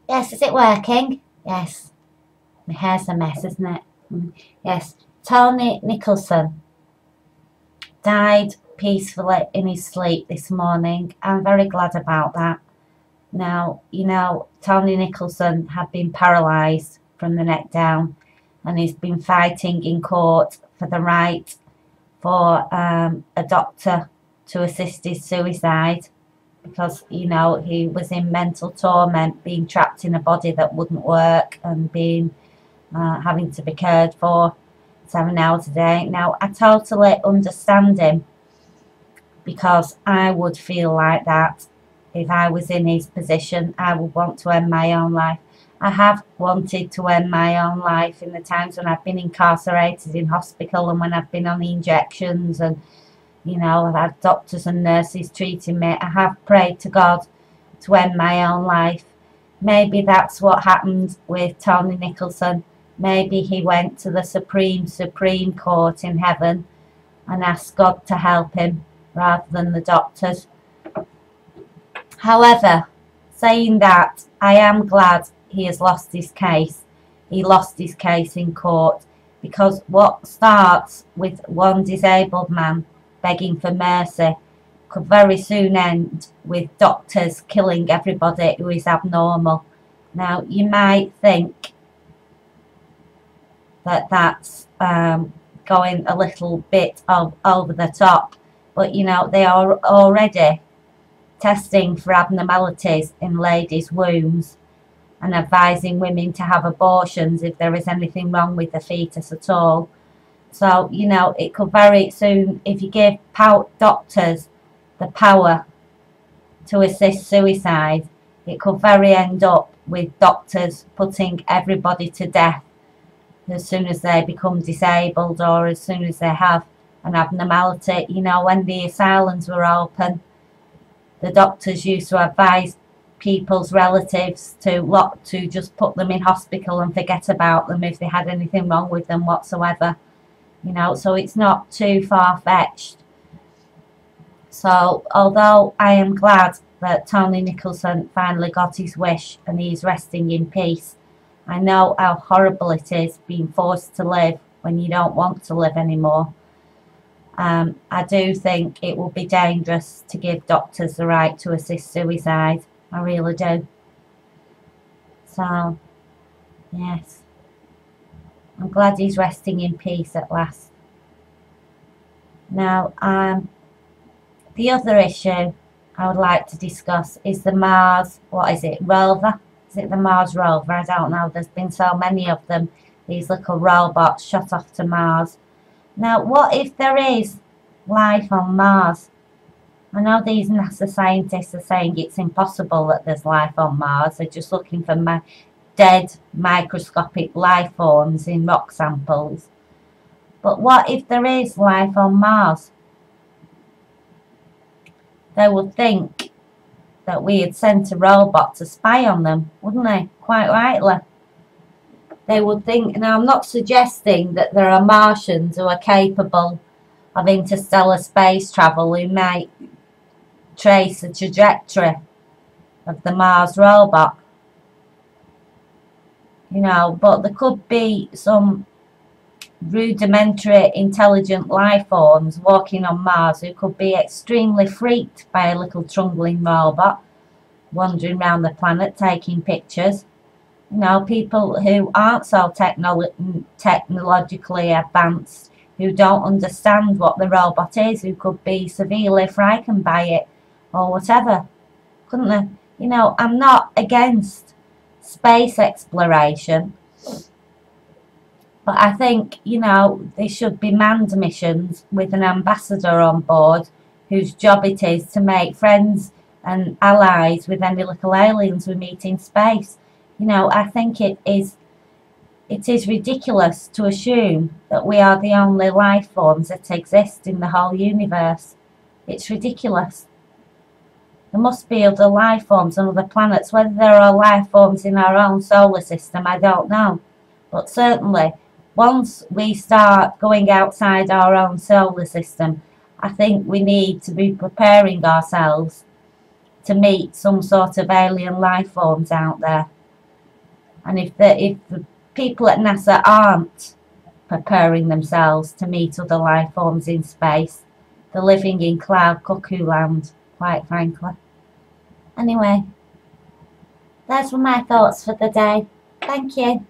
Yes, is it working? Yes. My hair's a mess, isn't it? Yes. Tony Nicholson died peacefully in his sleep this morning. I'm very glad about that. Now, Tony Nicholson had been paralysed from the neck down, and he's been fighting in court for the right for a doctor to assist his suicide because, he was in mental torment, being trapped in a body that wouldn't work and being having to be cared for 7 hours a day. Now, I totally understand him because I would feel like that if I was in his position. I would want to end my own life. I have wanted to end my own life in the times when I've been incarcerated in hospital and when I've been on the injections and, I've had doctors and nurses treating me. I have prayed to God to end my own life. Maybe that's what happened with Tony Nicholson. Maybe he went to the Supreme Court in heaven and asked God to help him rather than the doctors. However, saying that, I am glad he has lost his case. He lost his case in court because what starts with one disabled man begging for mercy could very soon end with doctors killing everybody who is abnormal. Now, you might think that that's going a little bit over the top, but they are already testing for abnormalities in ladies' wombs and advising women to have abortions if there is anything wrong with the fetus at all. So, it could very soon, if you give doctors the power to assist suicide, it could very end up with doctors putting everybody to death as soon as they become disabled or as soon as they have an abnormality. When the asylums were open, the doctors used to advise people's relatives to just put them in hospital and forget about them if they had anything wrong with them whatsoever. So it's not too far-fetched. So although I am glad that Tony Nicholson finally got his wish and he's resting in peace, I know how horrible it is being forced to live when you don't want to live anymore. I do think it will be dangerous to give doctors the right to assist suicide. I really do. So, yes. I'm glad he's resting in peace at last. Now, the other issue I would like to discuss is the Mars, rover? Is it the Mars rover? I don't know. There's been so many of them, these little robots shot off to Mars. Now, what if there is life on Mars? I know these NASA scientists are saying it's impossible that there's life on Mars. They're just looking for dead microscopic life forms in rock samples. But what if there is life on Mars? They would think that we had sent a robot to spy on them, wouldn't they? Quite rightly. They would think, now I'm not suggesting that there are Martians who are capable of interstellar space travel who might trace the trajectory of the Mars robot. But there could be some rudimentary intelligent life forms walking on Mars who could be extremely freaked by a little trundling robot wandering around the planet taking pictures. People who aren't so technologically advanced, who don't understand what the robot is, who could be severely frightened by it or whatever, couldn't they? I'm not against space exploration, but I think, there should be manned missions with an ambassador on board whose job it is to make friends and allies with any little aliens we meet in space. I think it is ridiculous to assume that we are the only life forms that exist in the whole universe. It's ridiculous. There must be other life forms on other planets. Whether there are life forms in our own solar system, I don't know. But certainly, once we start going outside our own solar system, I think we need to be preparing ourselves to meet some sort of alien life forms out there. And if the people at NASA aren't preparing themselves to meet other life forms in space, they're living in cloud cuckoo land, quite frankly. Anyway, those were my thoughts for the day. Thank you.